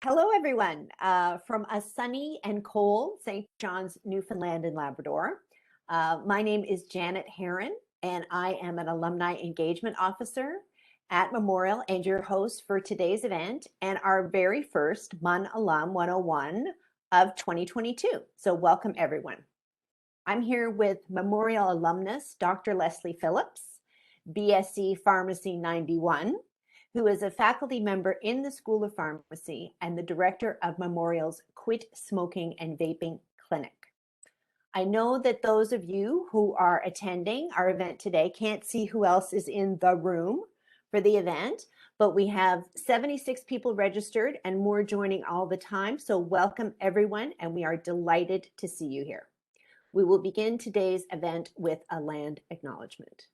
Hello, everyone, from a sunny and cold St. John's, Newfoundland and Labrador. My name is Janet Herron, and I am an Alumni Engagement Officer at Memorial and your host for today's event and our very first MUNalum 101 of 2022. So welcome, everyone. I'm here with Memorial alumnus, Dr. Leslie Phillips, B.Sc Pharmacy 91, who is a faculty member in the School of Pharmacy and the director of Memorial's Quit Smoking and Vaping Clinic. I know that those of you who are attending our event today can't see who else is in the room for the event, but we have 76 people registered and more joining all the time. So welcome everyone, and we are delighted to see you here. We will begin today's event with a land acknowledgement.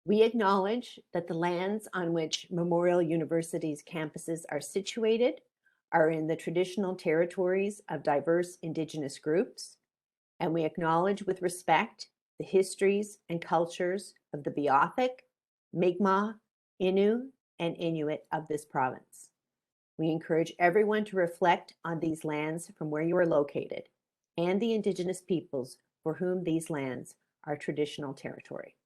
We acknowledge that the lands on which Memorial University's campuses are situated are in the traditional territories of diverse Indigenous groups, and we acknowledge with respect the histories and cultures of the Beothuk, Mi'kmaq, Innu, and Inuit of this province. We encourage everyone to reflect on these lands from where you are located and the Indigenous peoples for whom these lands are traditional territory.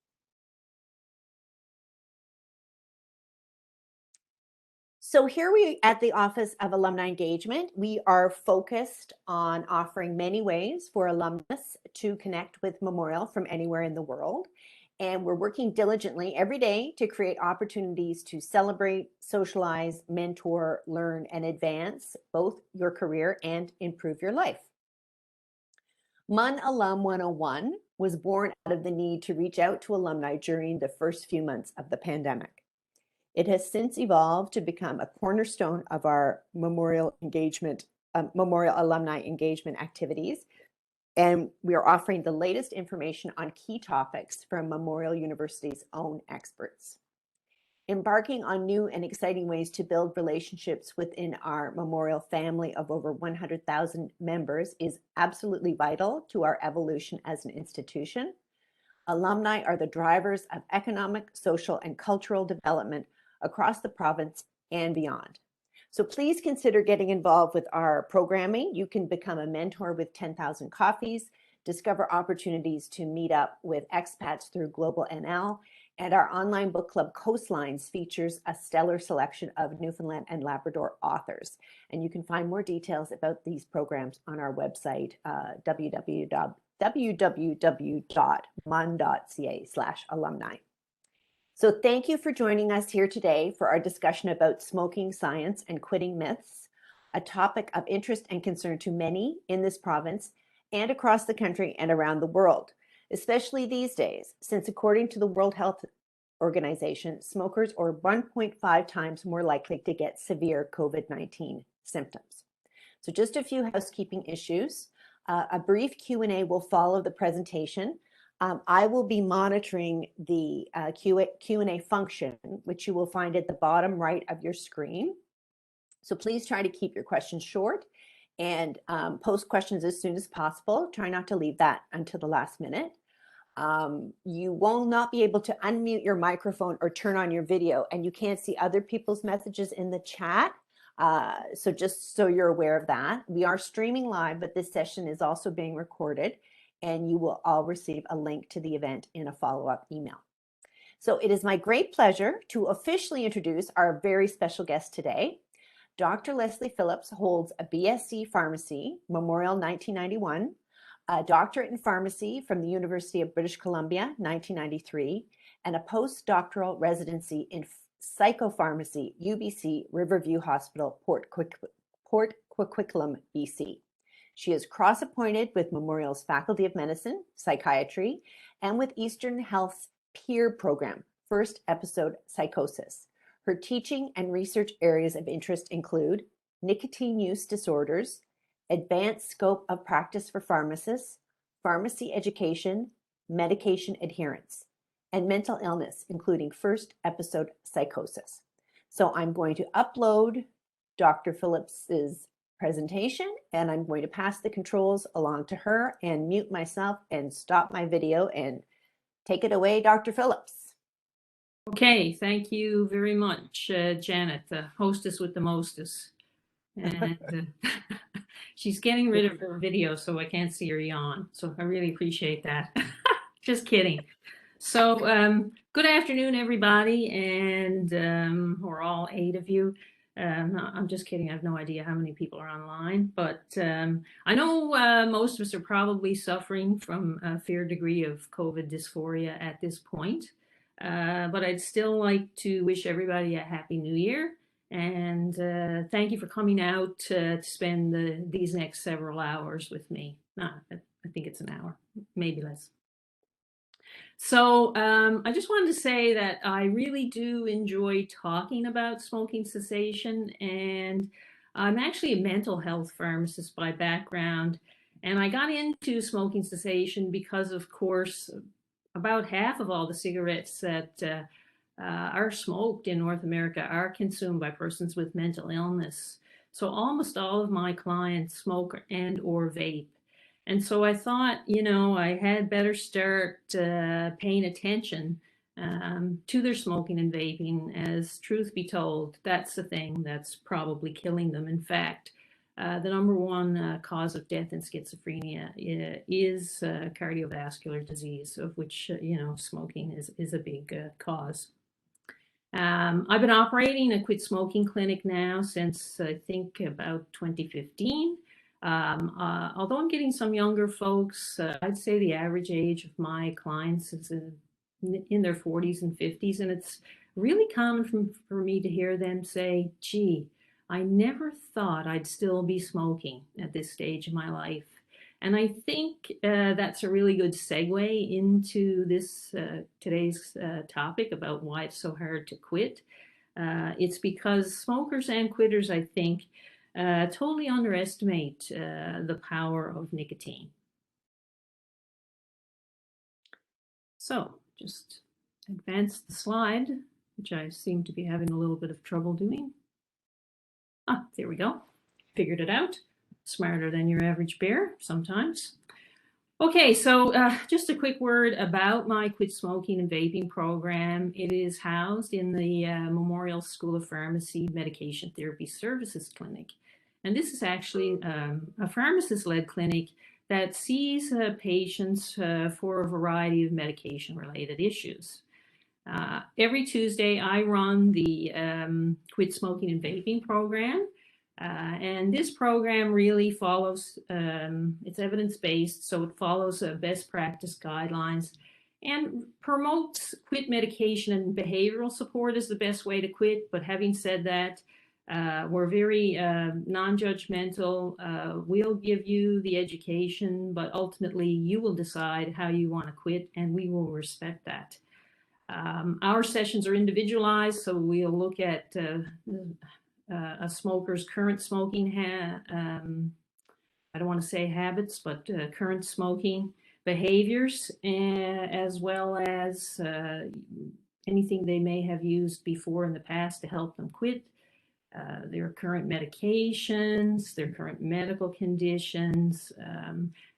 So here we at the Office of Alumni Engagement, we are focused on offering many ways for alumnus to connect with Memorial from anywhere in the world. And we're working diligently every day to create opportunities to celebrate, socialize, mentor, learn, and advance both your career and improve your life. MUNalum 101 was born out of the need to reach out to alumni during the first few months of the pandemic. It has since evolved to become a cornerstone of our Memorial Alumni Engagement activities. And we are offering the latest information on key topics from Memorial University's own experts. Embarking on new and exciting ways to build relationships within our Memorial family of over 100,000 members is absolutely vital to our evolution as an institution. Alumni are the drivers of economic, social, and cultural development across the province and beyond. So please consider getting involved with our programming. You can become a mentor with 10,000 coffees, discover opportunities to meet up with expats through Global NL, and our online book club Coastlines features a stellar selection of Newfoundland and Labrador authors. And you can find more details about these programs on our website, www.mun.ca/alumni. So thank you for joining us here today for our discussion about smoking science and quitting myths, a topic of interest and concern to many in this province and across the country and around the world, especially these days, since according to the World Health Organization, smokers are 1.5 times more likely to get severe COVID-19 symptoms. So just a few housekeeping issues. A brief Q&A will follow the presentation. I will be monitoring the Q&A function, which you will find at the bottom right of your screen. So please try to keep your questions short and post questions as soon as possible. Try not to leave that until the last minute. You will not be able to unmute your microphone or turn on your video, and you can't see other people's messages in the chat. So just so you're aware of that. We are streaming live, but this session is also being recorded, and you will all receive a link to the event in a follow-up email. So it is my great pleasure to officially introduce our very special guest today. Dr. Leslie Phillips holds a B.Sc Pharmacy, Memorial 1991, a doctorate in pharmacy from the University of British Columbia, 1993, and a postdoctoral residency in psychopharmacy, UBC Riverview Hospital, Port Coquitlam, BC. She is cross-appointed with Memorial's Faculty of Medicine, Psychiatry, and with Eastern Health's PEER program, First Episode Psychosis. Her teaching and research areas of interest include nicotine use disorders, advanced scope of practice for pharmacists, pharmacy education, medication adherence, and mental illness, including first episode psychosis. So I'm going to upload Dr. Phillips's presentation, and I'm going to pass the controls along to her and mute myself and stop my video and take it away, Dr. Phillips. Okay, thank you very much, Janet, the hostess with the mostess. And she's getting rid of her video, so I can't see her yawn. So I really appreciate that. Just kidding. So, good afternoon, everybody, and or all 8 of you. I'm just kidding. I have no idea how many people are online, but I know most of us are probably suffering from a fair degree of COVID dysphoria at this point. But I'd still like to wish everybody a happy new year. And thank you for coming out to spend these next several hours with me. I think it's an hour, maybe less. So I just wanted to say that I really do enjoy talking about smoking cessation, and I'm actually a mental health pharmacist by background. And I got into smoking cessation because, of course, about half of all the cigarettes that are smoked in North America are consumed by persons with mental illness. So almost all of my clients smoke and or vape. And so I thought, I had better start paying attention to their smoking and vaping, as truth be told, that's the thing that's probably killing them. In fact, the number one cause of death in schizophrenia is cardiovascular disease, of which, smoking is a big cause. I've been operating a quit smoking clinic now since I think about 2015. Although I'm getting some younger folks, I'd say the average age of my clients is in their 40s and 50s, and it's really common for me to hear them say, gee, I never thought I'd still be smoking at this stage of my life. And I think that's a really good segue into this today's topic about why it's so hard to quit. It's because smokers and quitters, I think, totally underestimate the power of nicotine. So just advance the slide, which I seem to be having a little bit of trouble doing. There we go. Figured it out. Smarter than your average bear sometimes. Okay, so just a quick word about my quit smoking and vaping program. It is housed in the Memorial School of Pharmacy Medication Therapy Services Clinic. And this is actually a pharmacist-led clinic that sees patients for a variety of medication-related issues. Every Tuesday, I run the quit smoking and vaping program. And this program really follows, it's evidence-based, so it follows best practice guidelines and promotes quit medication and behavioral support is the best way to quit. But having said that, we're very non-judgmental. We'll give you the education, but ultimately you will decide how you want to quit, and we will respect that. Our sessions are individualized, so we'll look at a smoker's current smoking, I don't want to say habits, but current smoking behaviors, as well as anything they may have used before in the past to help them quit, their current medications, their current medical conditions,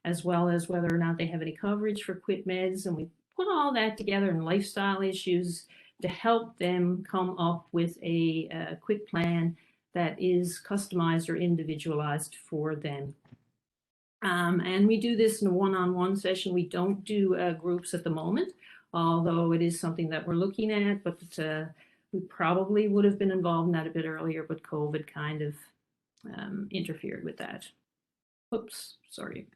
as well as whether or not they have any coverage for quit meds. And we put all that together in lifestyle issues to help them come up with a quit plan that is customized or individualized for them. And we do this in a one-on-one session. We don't do groups at the moment, although it is something that we're looking at, but we probably would have been involved in that a bit earlier, but COVID kind of interfered with that. Oops, sorry.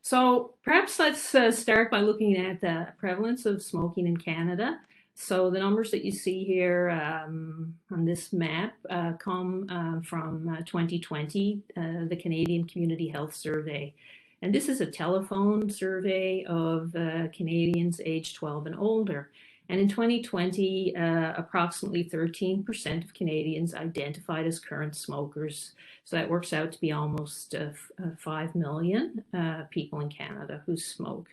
So perhaps let's start by looking at the prevalence of smoking in Canada. So the numbers that you see here on this map come from 2020, the Canadian Community Health Survey. And this is a telephone survey of Canadians aged 12 and older. And in 2020, approximately 13% of Canadians identified as current smokers. So that works out to be almost 5 million people in Canada who smoke.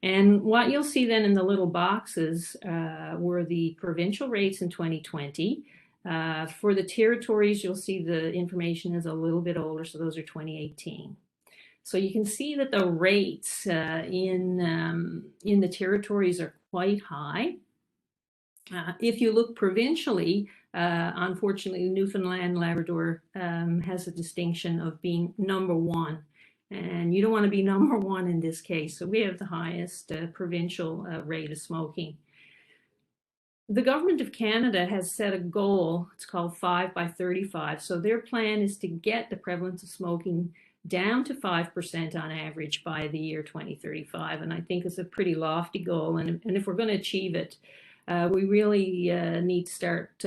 And what you'll see then in the little boxes were the provincial rates in 2020. For the territories, you'll see the information is a little bit older, so those are 2018. So you can see that the rates in the territories are quite high. If you look provincially, unfortunately, Newfoundland, Labrador has a distinction of being number one. And you don't want to be number one in this case. So we have the highest provincial rate of smoking. The government of Canada has set a goal. It's called 5 by 35. So their plan is to get the prevalence of smoking down to 5% on average by the year 2035. And I think it's a pretty lofty goal. And if we're going to achieve it, we really need to start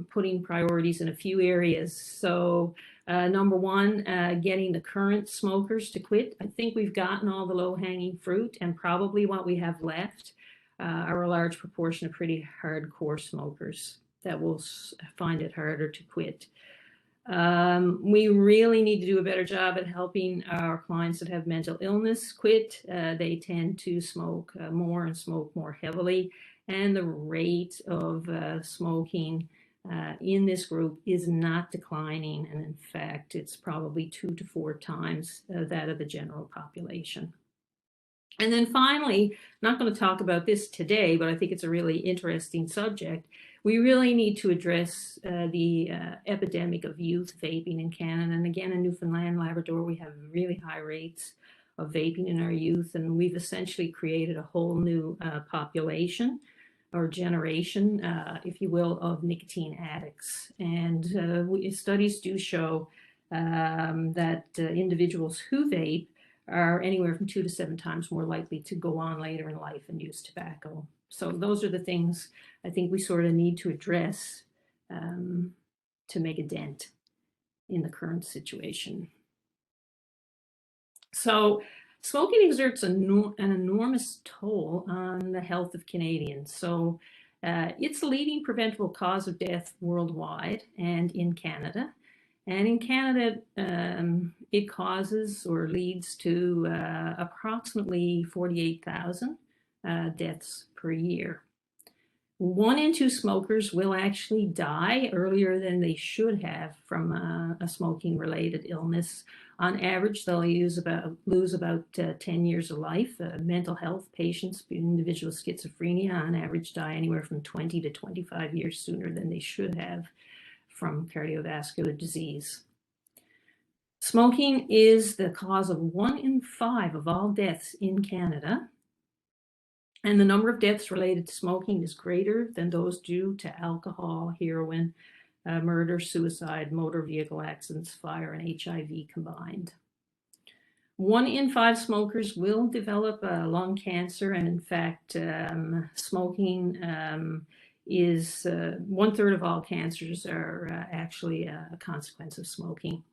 putting priorities in a few areas. So number one, getting the current smokers to quit. I think we've gotten all the low-hanging fruit, and probably what we have left are a large proportion of pretty hardcore smokers that will find it harder to quit. We really need to do a better job at helping our clients that have mental illness quit. They tend to smoke more and smoke more heavily, and the rate of smoking in this group is not declining, and in fact it's probably 2 to 4 times that of the general population. And then finally, not going to talk about this today, but I think it's a really interesting subject. We really need to address the epidemic of youth vaping in Canada. And again, in Newfoundland, Labrador, we have really high rates of vaping in our youth. And we've essentially created a whole new population or generation, if you will, of nicotine addicts. And studies do show that individuals who vape are anywhere from 2 to 7 times more likely to go on later in life and use tobacco. So those are the things I think we sort of need to address to make a dent in the current situation. So smoking exerts an enormous toll on the health of Canadians. So it's the leading preventable cause of death worldwide and in Canada. And in Canada, it causes or leads to approximately 48,000 deaths per year. 1 in 2 smokers will actually die earlier than they should have from a smoking-related illness. On average, they'll lose about 10 years of life. Mental health patients, individuals with schizophrenia, on average die anywhere from 20 to 25 years sooner than they should have from cardiovascular disease. Smoking is the cause of 1 in 5 of all deaths in Canada, and the number of deaths related to smoking is greater than those due to alcohol, heroin, murder, suicide, motor vehicle accidents, fire, and HIV combined. 1 in 5 smokers will develop lung cancer, and in fact, smoking is 1/3 of all cancers are actually a consequence of smoking.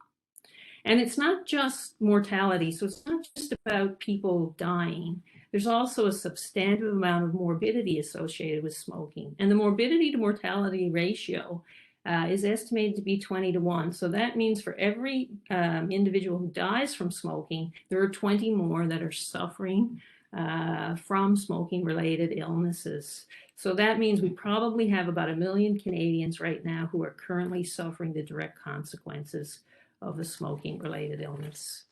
And it's not just mortality, so it's not just about people dying. There's also a substantive amount of morbidity associated with smoking. And the morbidity to mortality ratio is estimated to be 20 to 1. So that means for every individual who dies from smoking, there are 20 more that are suffering from smoking-related illnesses. So that means we probably have about 1 million Canadians right now who are currently suffering the direct consequences of a smoking-related illness.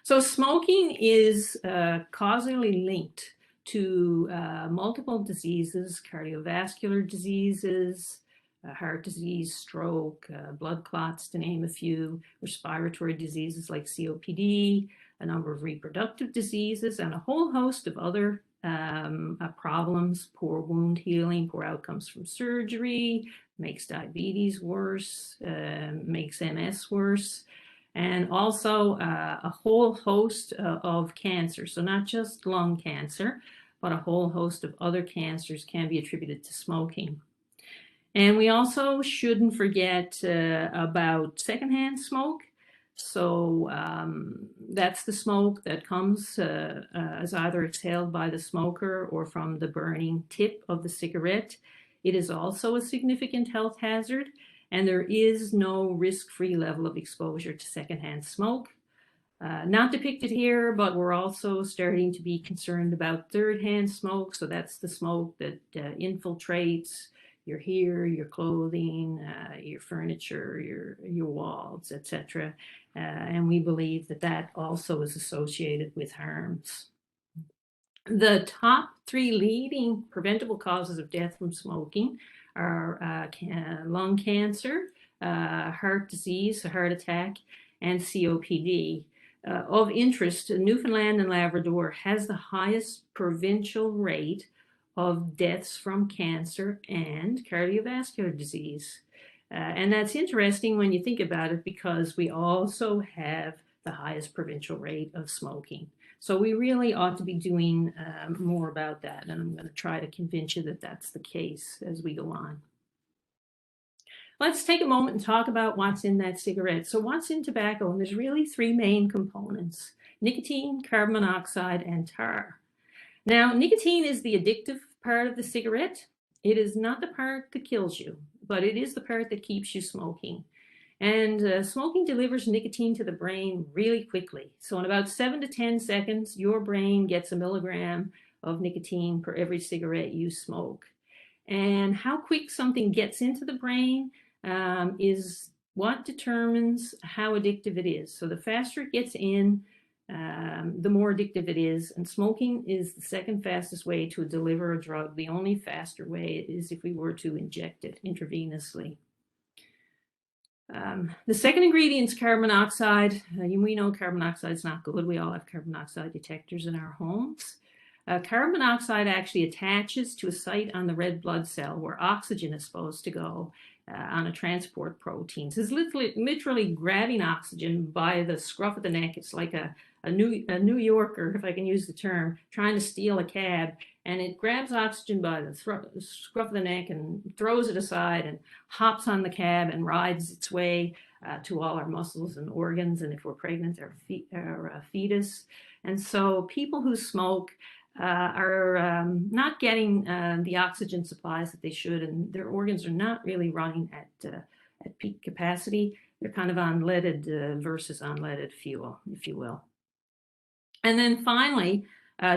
So smoking is causally linked to multiple diseases, cardiovascular diseases, heart disease, stroke, blood clots, to name a few, respiratory diseases like COPD, a number of reproductive diseases, and a whole host of other problems, poor wound healing, poor outcomes from surgery, makes diabetes worse, makes MS worse, and also a whole host of cancers. So not just lung cancer, but a whole host of other cancers can be attributed to smoking. And we also shouldn't forget about secondhand smoke. So that's the smoke that comes as either exhaled by the smoker or from the burning tip of the cigarette. It is also a significant health hazard, and there is no risk-free level of exposure to secondhand smoke. Not depicted here, but we're also starting to be concerned about third-hand smoke. So that's the smoke that infiltrates your hair, your clothing, your furniture, your walls, etc. And we believe that that also is associated with harms. The top 3 leading preventable causes of death from smoking are lung cancer, heart disease, a heart attack, and COPD. Of interest, Newfoundland and Labrador has the highest provincial rate of deaths from cancer and cardiovascular disease. And that's interesting when you think about it, because we also have the highest provincial rate of smoking. So we really ought to be doing more about that, and I'm going to try to convince you that that's the case as we go on. Let's take a moment and talk about what's in that cigarette. So what's in tobacco? And there's really 3 main components: nicotine, carbon monoxide, and tar. Now, nicotine is the addictive part of the cigarette. It is not the part that kills you, but it is the part that keeps you smoking. And smoking delivers nicotine to the brain really quickly. So in about 7 to 10 seconds, your brain gets a milligram of nicotine per every cigarette you smoke. And how quick something gets into the brain is what determines how addictive it is. So the faster it gets in, the more addictive it is. And smoking is the second fastest way to deliver a drug. The only faster way is if we were to inject it intravenously. The second ingredient is carbon monoxide. We know carbon monoxide is not good. We all have carbon monoxide detectors in our homes. Carbon monoxide actually attaches to a site on the red blood cell where oxygen is supposed to go on a transport protein. So it's literally grabbing oxygen by the scruff of the neck. It's like a New Yorker, if I can use the term, trying to steal a cab, and it grabs oxygen by the scruff of the neck and throws it aside and hops on the cab and rides its way to all our muscles and organs, and if we're pregnant, our fetus. And so people who smoke are not getting the oxygen supplies that they should, and their organs are not really running at peak capacity. They're kind of on leaded versus unleaded fuel, if you will. And then finally,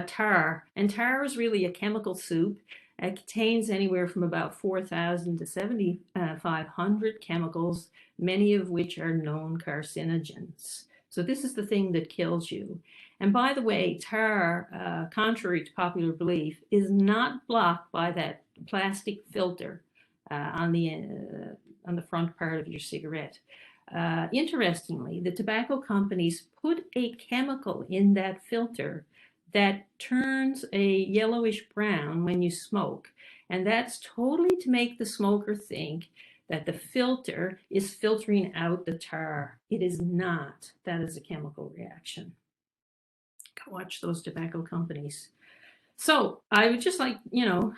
tar. And tar is really a chemical soup. It contains anywhere from about 4,000 to 7,500 chemicals, many of which are known carcinogens. So this is the thing that kills you. And by the way, tar, contrary to popular belief, is not blocked by that plastic filter on the front part of your cigarette. Interestingly, the tobacco companies put a chemical in that filter that turns a yellowish brown when you smoke. And that's totally to make the smoker think that the filter is filtering out the tar. It is not. That is a chemical reaction. Go watch those tobacco companies. So I would just like,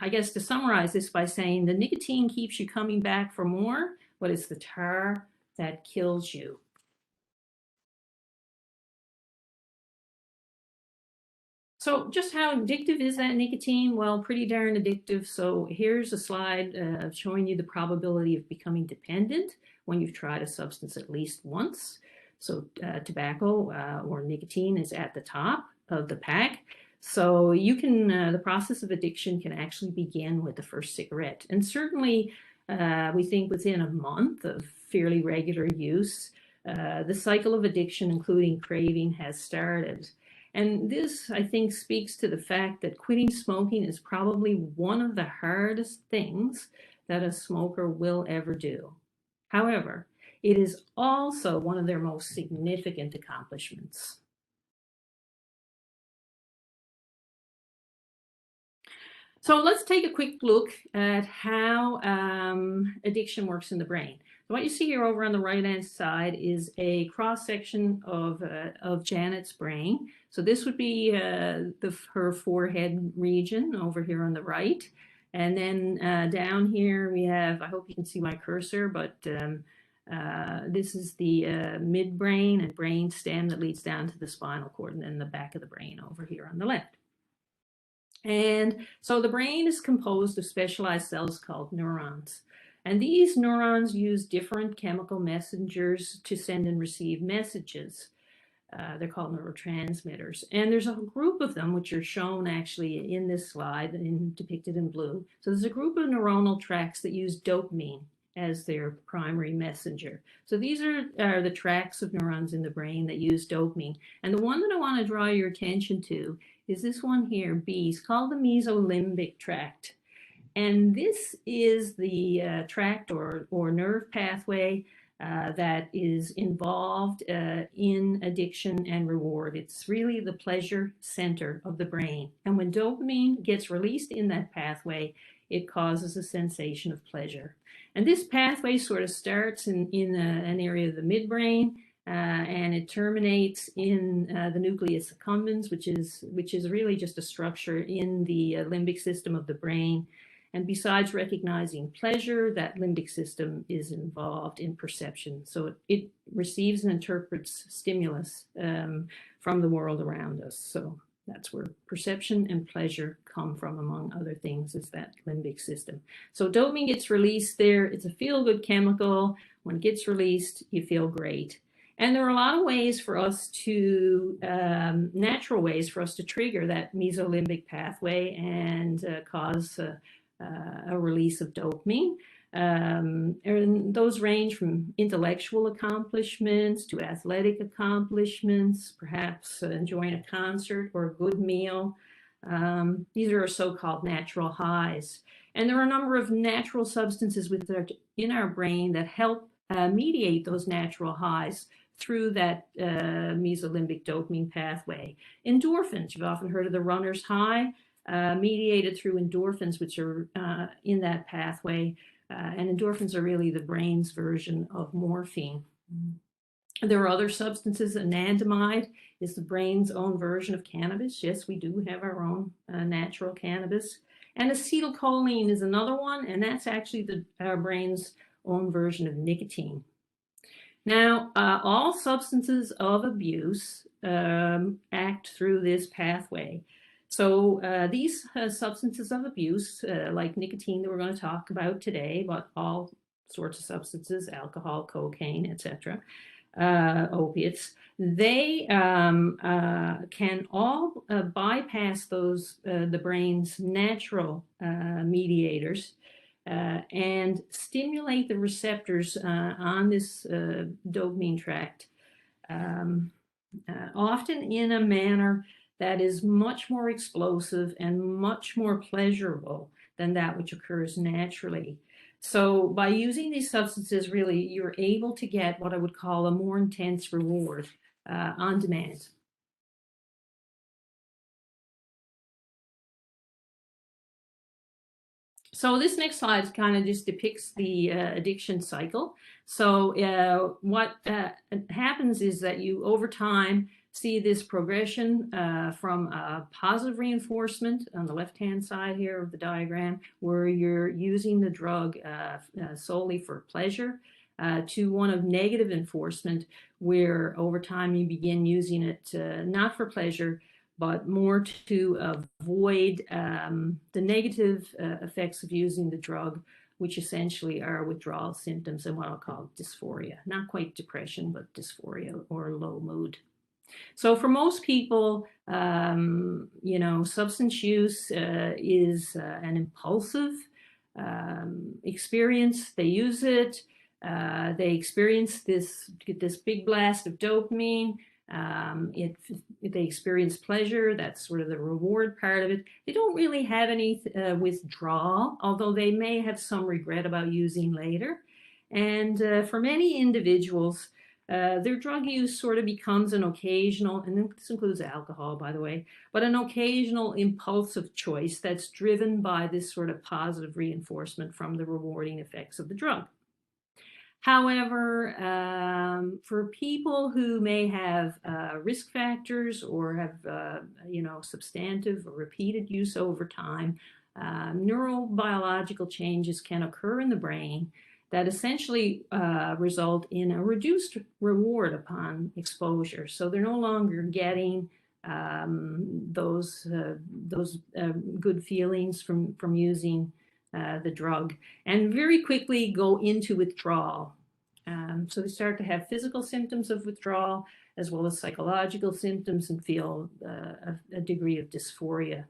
I guess to summarize this by saying the nicotine keeps you coming back for more, but it's the tar that kills you. So just how addictive is that nicotine? Well, pretty darn addictive. So here's a slide showing you the probability of becoming dependent when you've tried a substance at least once. So tobacco or nicotine is at the top of the pack. So you can, the process of addiction can actually begin with the first cigarette. And certainly we think within a month of fairly regular use, the cycle of addiction, including craving, has started. And this, I think, speaks to the fact that quitting smoking is probably one of the hardest things that a smoker will ever do. However, it is also one of their most significant accomplishments. So let's take a quick look at how addiction works in the brain. So what you see here over on the right-hand side is a cross-section of Janet's brain. So this would be her forehead region over here on the right. And then down here we have, I hope you can see my cursor, but this is the midbrain and brain stem that leads down to the spinal cord, and then the back of the brain over here on the left. And so the brain is composed of specialized cells called neurons. And these neurons use different chemical messengers to send and receive messages. They're called neurotransmitters. And there's a group of them, which are shown actually in this slide, depicted in blue. So there's a group of neuronal tracts that use dopamine. as their primary messenger. So these are the tracts of neurons in the brain that use dopamine. And the one that I want to draw your attention to is this one here, B. It's called the mesolimbic tract. And this is the tract or nerve pathway that is involved in addiction and reward. It's really the pleasure center of the brain. And when dopamine gets released in that pathway, it causes a sensation of pleasure. And this pathway sort of starts in an area of the midbrain, and it terminates in the nucleus accumbens, which is really just a structure in the limbic system of the brain. And besides recognizing pleasure, that limbic system is involved in perception. So it receives and interprets stimulus from the world around us. So that's where perception and pleasure come from, among other things, is that limbic system. So dopamine gets released there. It's a feel-good chemical. When it gets released, you feel great. And there are a lot of ways for us to, natural ways for us to trigger that mesolimbic pathway and cause a release of dopamine. And those range from intellectual accomplishments to athletic accomplishments, perhaps enjoying a concert or a good meal. These are so-called natural highs. And there are a number of natural substances in our brain that help mediate those natural highs through that mesolimbic dopamine pathway. Endorphins, you've often heard of the runner's high, mediated through endorphins, which are in that pathway. And endorphins are really the brain's version of morphine. There are other substances. Anandamide is the brain's own version of cannabis. Yes, we do have our own natural cannabis. And acetylcholine is another one, and that's actually our brain's own version of nicotine. Now, all substances of abuse act through this pathway. So these substances of abuse, like nicotine that we're going to talk about today, but all sorts of substances, alcohol, cocaine, etc., opiates, they can all bypass the brain's natural mediators and stimulate the receptors on this dopamine tract, often in a manner that is much more explosive and much more pleasurable than that which occurs naturally. So by using these substances, really, you're able to get what I would call a more intense reward on demand. So this next slide kind of just depicts the addiction cycle. So what happens is that you, over time, see this progression from positive reinforcement on the left-hand side here of the diagram, where you're using the drug solely for pleasure, to one of negative enforcement, where over time you begin using it not for pleasure, but more to avoid the negative effects of using the drug, which essentially are withdrawal symptoms and what I'll call dysphoria. Not quite depression, but dysphoria or low mood. So for most people, substance use is an impulsive experience. They use it. They experience this big blast of dopamine. They experience pleasure. That's sort of the reward part of it. They don't really have any withdrawal, although they may have some regret about using later. And for many individuals, their drug use sort of becomes an occasional, and this includes alcohol, by the way, but an occasional impulsive choice that's driven by this sort of positive reinforcement from the rewarding effects of the drug. However, for people who may have risk factors or have, substantive or repeated use over time, neurobiological changes can occur in the brain that essentially result in a reduced reward upon exposure. So they're no longer getting those good feelings from using the drug, and very quickly go into withdrawal. So they start to have physical symptoms of withdrawal as well as psychological symptoms, and feel a degree of dysphoria,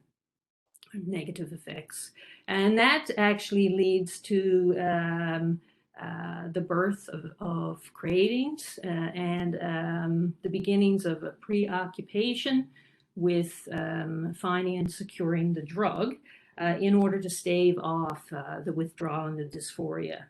negative effects. And that actually leads to the birth of cravings and the beginnings of a preoccupation with finding and securing the drug in order to stave off the withdrawal and the dysphoria.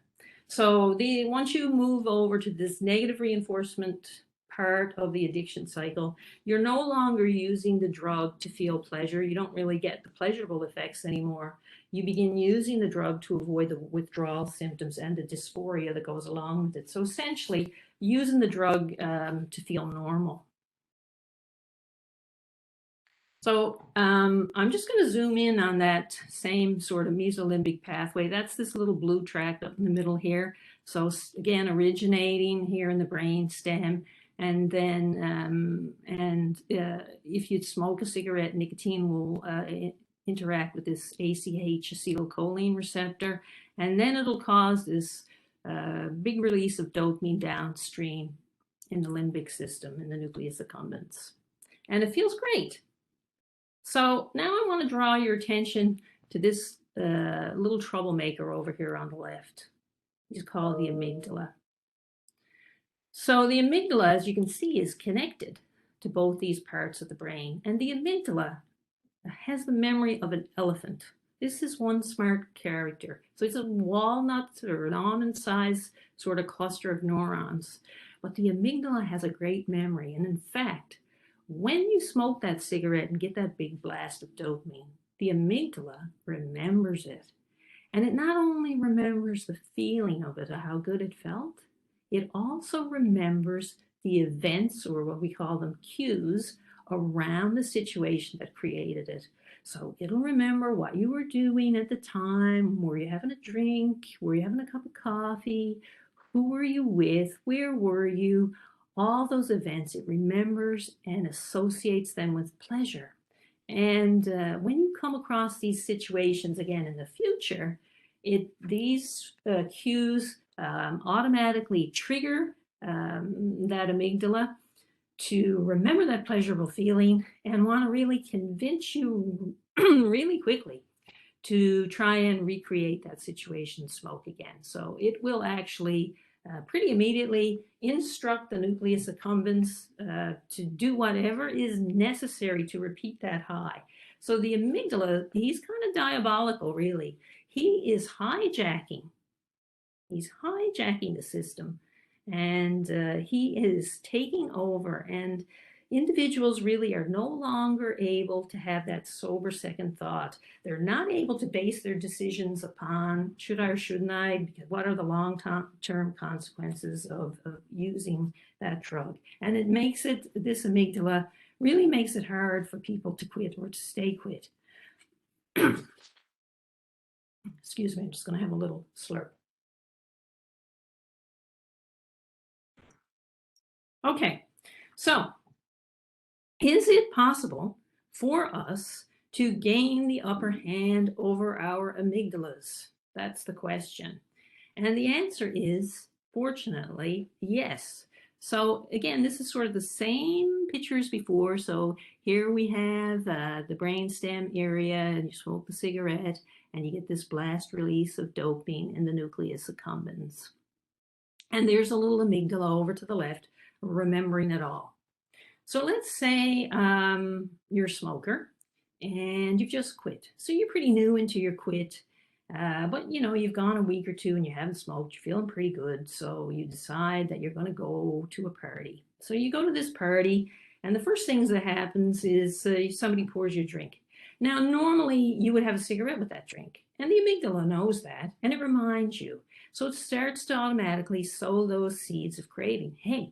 So once you move over to this negative reinforcement part of the addiction cycle, you're no longer using the drug to feel pleasure. You don't really get the pleasurable effects anymore. You begin using the drug to avoid the withdrawal symptoms and the dysphoria that goes along with it. So essentially, using the drug to feel normal. So I'm just going to zoom in on that same sort of mesolimbic pathway. That's this little blue tract up in the middle here. So again, originating here in the brain stem. And then, if you smoke a cigarette, nicotine will interact with this ACH, acetylcholine receptor, and then it'll cause this big release of dopamine downstream in the limbic system, in the nucleus accumbens. And it feels great. So now I want to draw your attention to this little troublemaker over here on the left. He's called the amygdala. So the amygdala, as you can see, is connected to both these parts of the brain. And the amygdala has the memory of an elephant. This is one smart character. So it's a walnut or an almond-sized sort of cluster of neurons. But the amygdala has a great memory. And in fact, when you smoke that cigarette and get that big blast of dopamine, the amygdala remembers it. And it not only remembers the feeling of it, how good it felt, it also remembers the events, or what we call them cues, around the situation that created it. So it'll remember what you were doing at the time. Were you having a drink? Were you having a cup of coffee? Who were you with? Where were you? All those events, it remembers and associates them with pleasure. And when you come across these situations again in the future, these cues automatically trigger that amygdala to remember that pleasurable feeling and want to really convince you really quickly to try and recreate that situation, smoke again. So it will actually pretty immediately instruct the nucleus accumbens to do whatever is necessary to repeat that high. So the amygdala, he's kind of diabolical, really. He is hijacking. He's hijacking the system, and he is taking over. And individuals really are no longer able to have that sober second thought. They're not able to base their decisions upon should I or shouldn't I, because what are the long-term consequences of using that drug. And it makes it, this amygdala really makes it hard for people to quit or to stay quit. Excuse me, I'm just going to have a little slurp. Okay, so is it possible for us to gain the upper hand over our amygdalas? That's the question. And the answer is, fortunately, yes. So again, this is sort of the same picture as before. So here we have the brainstem area, and you smoke the cigarette, and you get this blast release of dopamine in the nucleus accumbens. And there's a little amygdala over to the left, remembering it all. So let's say you're a smoker and you've just quit. So you're pretty new into your quit, but you've gone a week or two and you haven't smoked. You're feeling pretty good. So you decide that you're going to go to a party. So you go to this party, and the first things that happens is somebody pours you a drink. Now, normally you would have a cigarette with that drink, and the amygdala knows that, and it reminds you. So it starts to automatically sow those seeds of craving. Hey,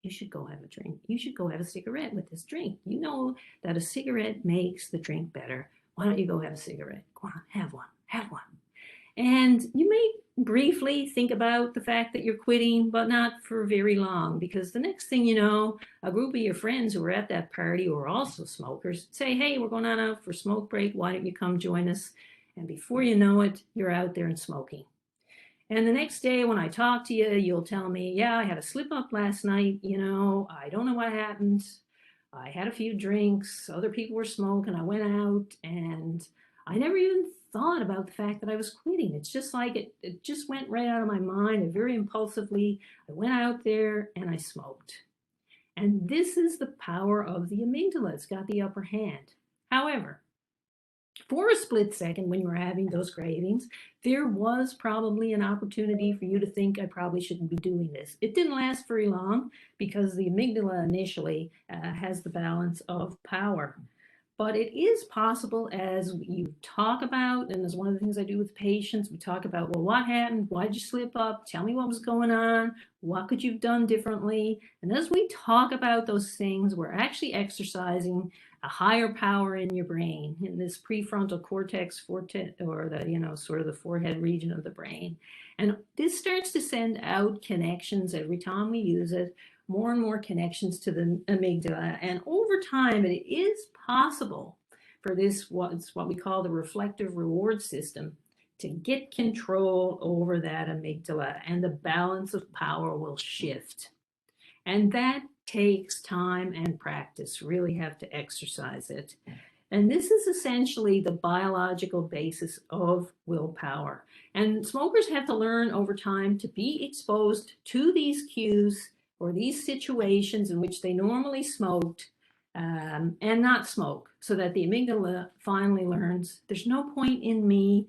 you should go have a drink. You should go have a cigarette with this drink. You know that a cigarette makes the drink better. Why don't you go have a cigarette? Go on, have one, have one. And you may briefly think about the fact that you're quitting, but not for very long, because the next thing you know, a group of your friends who were at that party who are also smokers say, hey, we're going on out for smoke break. Why don't you come join us? And before you know it, you're out there and smoking. And the next day when I talk to you, you'll tell me, yeah, I had a slip up last night. I don't know what happened. I had a few drinks. Other people were smoking. I went out and I never even thought about the fact that I was quitting. It's just like it just went right out of my mind. And very impulsively, I went out there and I smoked. And this is the power of the amygdala. It's got the upper hand. However, for a split second when you were having those cravings, there was probably an opportunity for you to think, I probably shouldn't be doing this. It didn't last very long because the amygdala initially has the balance of power. But it is possible, as you talk about, and as one of the things I do with patients, we talk about, well, what happened? Why did you slip up? Tell me what was going on. What could you have done differently? And as we talk about those things, we're actually exercising a higher power in your brain, in this prefrontal cortex, or the, sort of the forehead region of the brain. And this starts to send out connections every time we use it, more and more connections to the amygdala. And over time, it is possible for this, what we call the reflective reward system, to get control over that amygdala, and the balance of power will shift. And that takes time and practice. Really have to exercise it. And this is essentially the biological basis of willpower. And smokers have to learn over time to be exposed to these cues or these situations in which they normally smoked and not smoke, so that the amygdala finally learns there's no point in me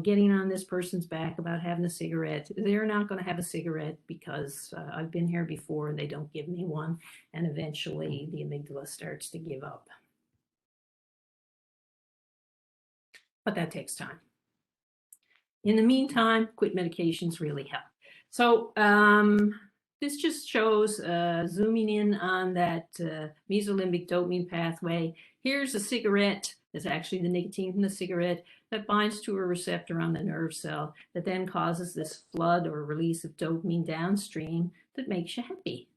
getting on this person's back about having a cigarette. They're not going to have a cigarette because I've been here before and they don't give me one. And eventually the amygdala starts to give up. But that takes time. In the meantime, quit medications really help. So this just shows zooming in on that mesolimbic dopamine pathway. Here's a cigarette. It's actually the nicotine from the cigarette that binds to a receptor on the nerve cell that then causes this flood or release of dopamine downstream that makes you happy.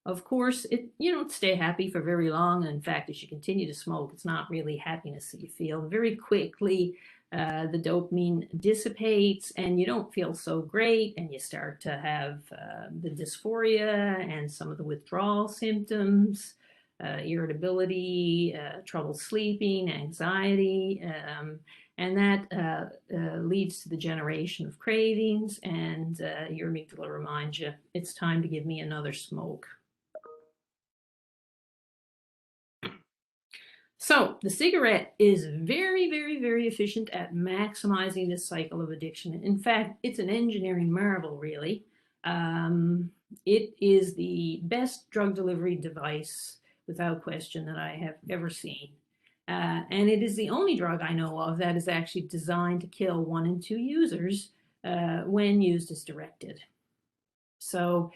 Of course, you don't stay happy for very long. In fact, as you continue to smoke, it's not really happiness that you feel. Very quickly, the dopamine dissipates and you don't feel so great, and you start to have the dysphoria and some of the withdrawal symptoms, irritability, trouble sleeping, anxiety, and that leads to the generation of cravings, and your amygdala reminds you, it's time to give me another smoke. So the cigarette is very, very, very efficient at maximizing this cycle of addiction. In fact, it's an engineering marvel, really. It is the best drug delivery device, without question, that I have ever seen. And it is the only drug I know of that is actually designed to kill 1 and 2 users when used as directed. So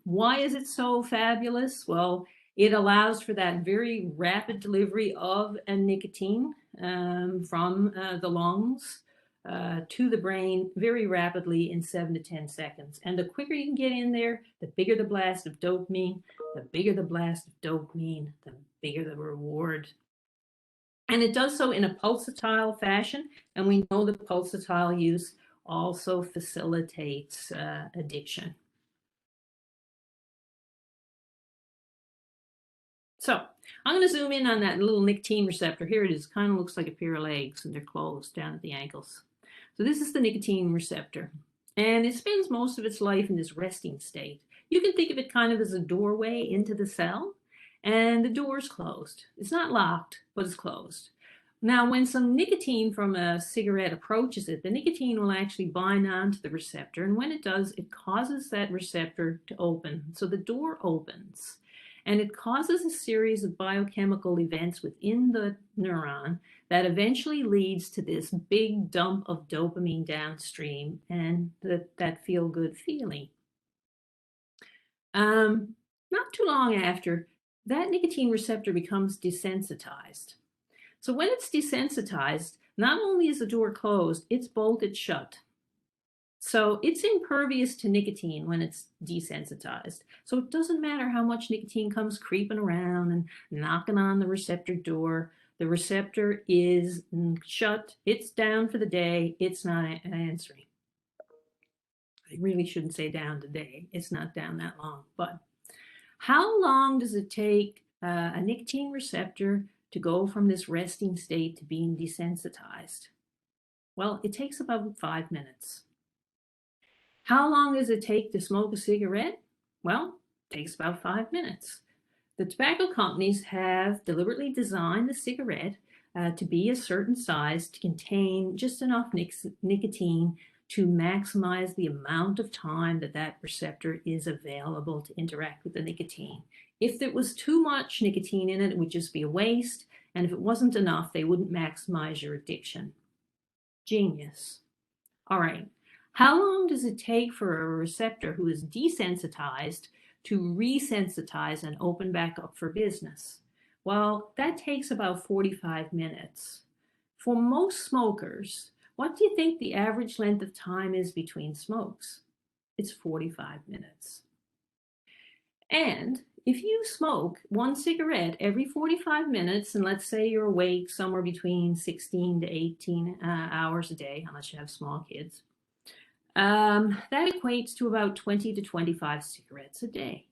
why is it so fabulous? Well, it allows for that very rapid delivery of a nicotine from the lungs to the brain very rapidly in 7 to 10 seconds. And the quicker you can get in there, the bigger the blast of dopamine. The bigger the blast of dopamine, the bigger the reward. And it does so in a pulsatile fashion. And we know that pulsatile use also facilitates addiction. So I'm going to zoom in on that little nicotine receptor. Here it is. Kind of looks like a pair of legs, and they're closed down at the ankles. So this is the nicotine receptor, and it spends most of its life in this resting state. You can think of it kind of as a doorway into the cell, and the door's closed. It's not locked, but it's closed. Now, when some nicotine from a cigarette approaches it, the nicotine will actually bind onto the receptor, and when it does, it causes that receptor to open. So the door opens. And it causes a series of biochemical events within the neuron that eventually leads to this big dump of dopamine downstream and that feel-good feeling. Not too long after, that nicotine receptor becomes desensitized. So when it's desensitized, not only is the door closed, it's bolted shut. So it's impervious to nicotine when it's desensitized. So it doesn't matter how much nicotine comes creeping around and knocking on the receptor door. The receptor is shut. It's down for the day. It's not answering. I really shouldn't say down today. It's not down that long. But how long does it take a nicotine receptor to go from this resting state to being desensitized? Well, it takes about 5 minutes. How long does it take to smoke a cigarette? Well, it takes about 5 minutes. The tobacco companies have deliberately designed the cigarette to be a certain size to contain just enough nicotine to maximize the amount of time that that receptor is available to interact with the nicotine. If there was too much nicotine in it, it would just be a waste. And if it wasn't enough, they wouldn't maximize your addiction. Genius. All right. How long does it take for a receptor who is desensitized to resensitize and open back up for business? Well, that takes about 45 minutes. For most smokers, what do you think the average length of time is between smokes? It's 45 minutes. And if you smoke one cigarette every 45 minutes, and let's say you're awake somewhere between 16 to 18 hours a day, unless you have small kids, that equates to about 20 to 25 cigarettes a day.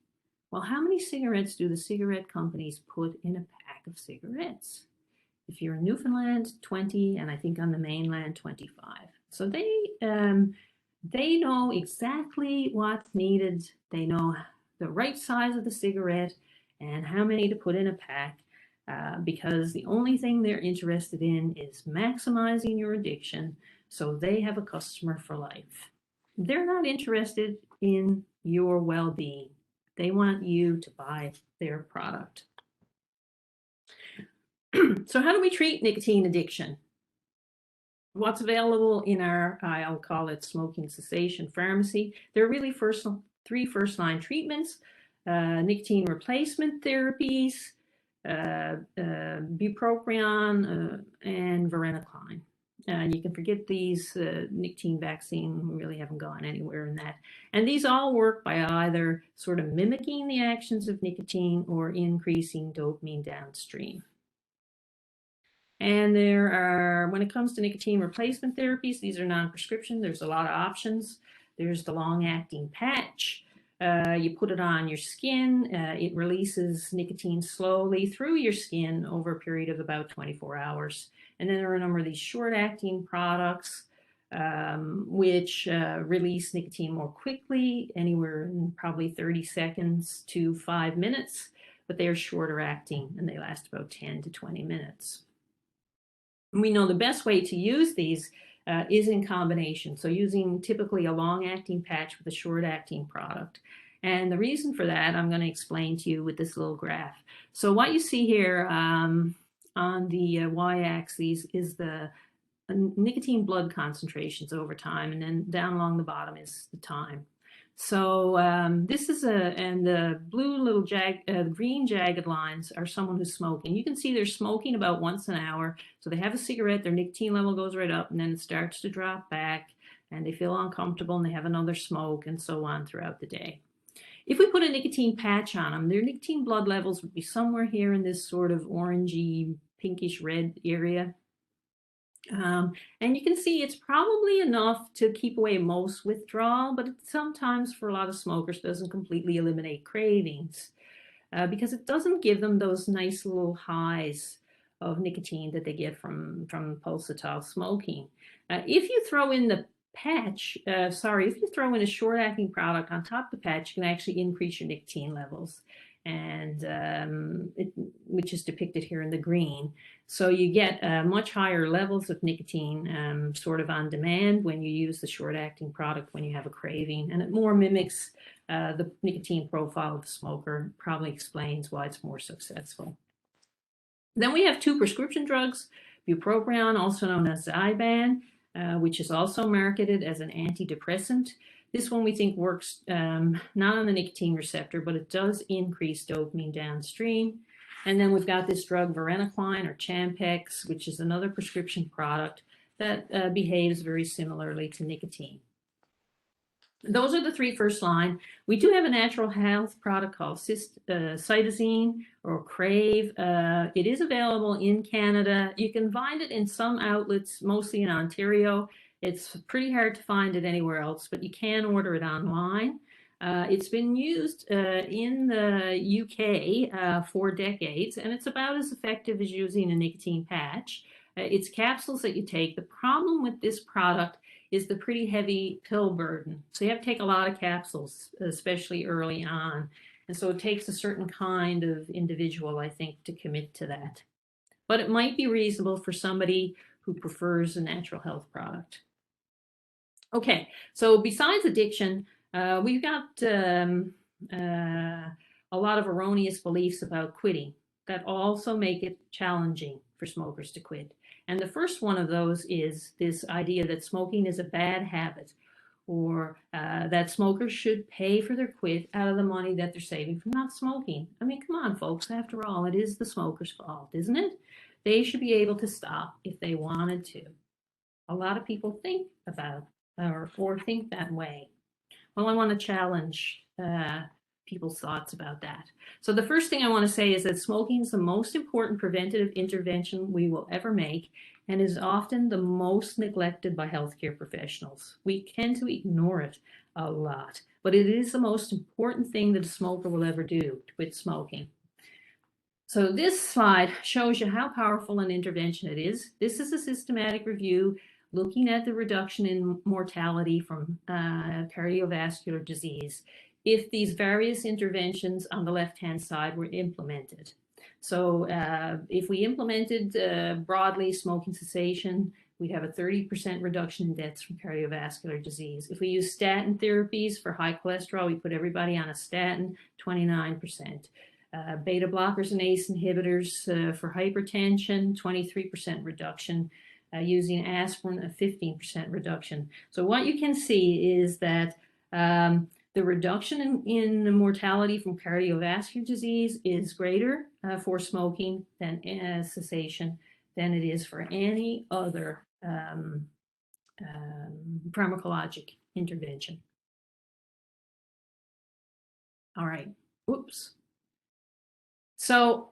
Well, how many cigarettes do the cigarette companies put in a pack of cigarettes? If you're in Newfoundland, 20, and I think on the mainland, 25. So they know exactly what's needed. They know the right size of the cigarette and how many to put in a pack, because the only thing they're interested in is maximizing your addiction, so they have a customer for life. They're not interested in your well-being. They want you to buy their product. So how do we treat nicotine addiction? What's available in our, I'll call it smoking cessation pharmacy? There are really three first-line treatments: nicotine replacement therapies, bupropion, and varenicline. You can forget these. Nicotine vaccine, we really haven't gone anywhere in that. And these all work by either sort of mimicking the actions of nicotine or increasing dopamine downstream. And there are, when it comes to nicotine replacement therapies, these are non-prescription. There's a lot of options. There's the long-acting patch. You put it on your skin. It releases nicotine slowly through your skin over a period of about 24 hours. And then there are a number of these short-acting products which release nicotine more quickly, anywhere in probably 30 seconds to 5 minutes, but they are shorter acting and they last about 10 to 20 minutes. And we know the best way to use these is in combination. So using typically a long-acting patch with a short-acting product. And the reason for that, I'm going to explain to you with this little graph. So what you see here on the y-axis is the nicotine blood concentrations over time, and then down along the bottom is the time. So this is and the blue little green jagged lines are someone who's smoking. You can see they're smoking about once an hour. So they have a cigarette, their nicotine level goes right up, and then it starts to drop back, and they feel uncomfortable, and they have another smoke, and so on throughout the day. If we put a nicotine patch on them, their nicotine blood levels would be somewhere here in this sort of orangey, pinkish red area. And you can see it's probably enough to keep away most withdrawal, but it sometimes for a lot of smokers doesn't completely eliminate cravings because it doesn't give them those nice little highs of nicotine that they get from pulsatile smoking. If you throw in the patch, if you throw in a short-acting product on top of the patch, you can actually increase your nicotine levels, and which is depicted here in the green. So you get much higher levels of nicotine sort of on demand when you use the short-acting product when you have a craving, and it more mimics the nicotine profile of the smoker, probably explains why it's more successful. Then we have two prescription drugs, bupropion, also known as Zyban, which is also marketed as an antidepressant. This one we think works not on the nicotine receptor, but it does increase dopamine downstream. And then we've got this drug varenicline or Champex, which is another prescription product that behaves very similarly to nicotine. Those are the three first line. We do have a natural health product called cytosine or Crave. It is available in Canada. You can find it in some outlets, mostly in Ontario. It's pretty hard to find it anywhere else, but you can order it online. It's been used in the UK for decades, and it's about as effective as using a nicotine patch. It's capsules that you take. The problem with this product is the pretty heavy pill burden. So you have to take a lot of capsules, especially early on. And so it takes a certain kind of individual, I think, to commit to that. But it might be reasonable for somebody who prefers a natural health product. Okay, so besides addiction, we've got a lot of erroneous beliefs about quitting that also make it challenging for smokers to quit. And the first one of those is this idea that smoking is a bad habit, or that smokers should pay for their quit out of the money that they're saving from not smoking. I mean, come on, folks. After all, it is the smoker's fault, isn't it? They should be able to stop if they wanted to. A lot of people think about or think that way. Well, I want to challenge people's thoughts about that. So the first thing I want to say is that smoking is the most important preventative intervention we will ever make, and is often the most neglected by healthcare professionals. We tend to ignore it a lot, but it is the most important thing that a smoker will ever do, to quit smoking. So this slide shows you how powerful an intervention it is. This is a systematic review looking at the reduction in mortality from cardiovascular disease if these various interventions on the left-hand side were implemented. So if we implemented broadly smoking cessation, we'd have a 30% reduction in deaths from cardiovascular disease. If we use statin therapies for high cholesterol, we put everybody on a statin, 29%. Beta blockers and ACE inhibitors for hypertension, 23% reduction. Using aspirin, a 15% reduction. So what you can see is that the reduction in mortality from cardiovascular disease is greater for smoking than cessation than it is for any other pharmacologic intervention. All right, whoops. So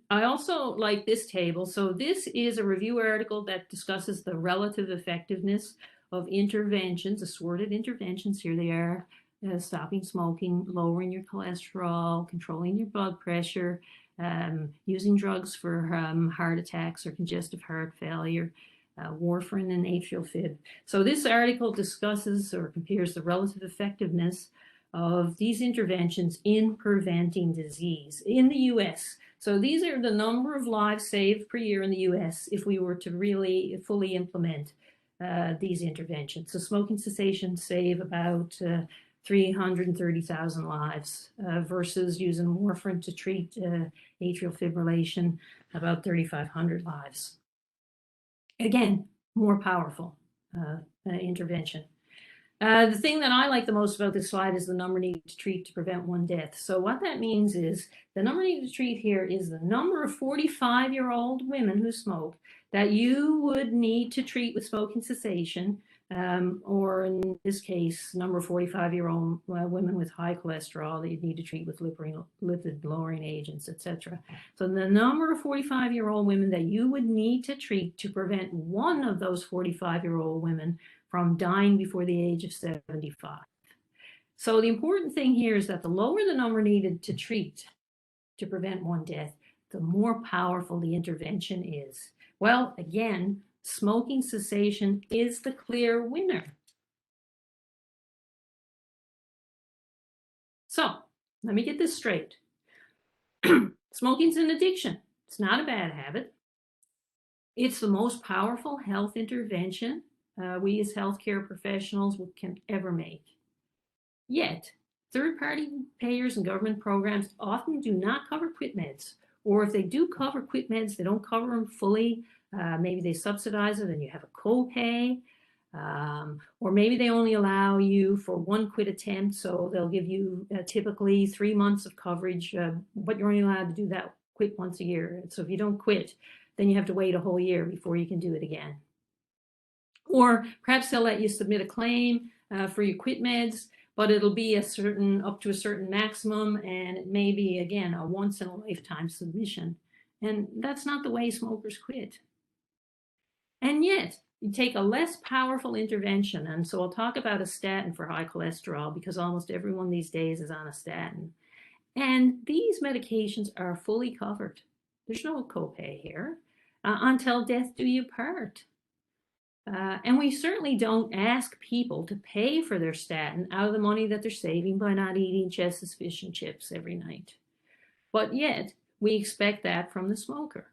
I also like this table. So this is a review article that discusses the relative effectiveness of interventions, assorted interventions. Here they are: stopping smoking, lowering your cholesterol, controlling your blood pressure, using drugs for heart attacks or congestive heart failure, warfarin and atrial fib. So this article discusses or compares the relative effectiveness of these interventions in preventing disease in the US. So these are the number of lives saved per year in the US if we were to really fully implement these interventions. So smoking cessation save about 330,000 lives versus using warfarin to treat atrial fibrillation, about 3,500 lives. Again, more powerful intervention. The thing that I like the most about this slide is the number needed to treat to prevent one death. So what that means is the number needed to treat here is the number of 45-year-old women who smoke that you would need to treat with smoking cessation, or in this case, number of 45-year-old women with high cholesterol that you'd need to treat with lipid-lowering agents, etc. So the number of 45-year-old women that you would need to treat to prevent one of those 45-year-old women from dying before the age of 75. So the important thing here is that the lower the number needed to treat to prevent one death, the more powerful the intervention is. Well, again, smoking cessation is the clear winner. So let me get this straight. Smoking's an addiction. It's not a bad habit. It's the most powerful health intervention we as healthcare professionals can ever make. Yet, third-party payers and government programs often do not cover quit meds, or if they do cover quit meds, they don't cover them fully. Maybe they subsidize it and you have a copay, or maybe they only allow you for one quit attempt, so they'll give you typically 3 months of coverage, but you're only allowed to do that quit once a year. So if you don't quit, then you have to wait a whole year before you can do it again. Or perhaps they'll let you submit a claim for your quit meds, but it'll be up to a certain maximum, and it may be, again, a once-in-a-lifetime submission. And that's not the way smokers quit. And yet, you take a less powerful intervention. And so I'll talk about a statin for high cholesterol because almost everyone these days is on a statin. And these medications are fully covered. There's no copay here. Until death do you part. And we certainly don't ask people to pay for their statin out of the money that they're saving by not eating Chess's fish and chips every night. But yet, we expect that from the smoker.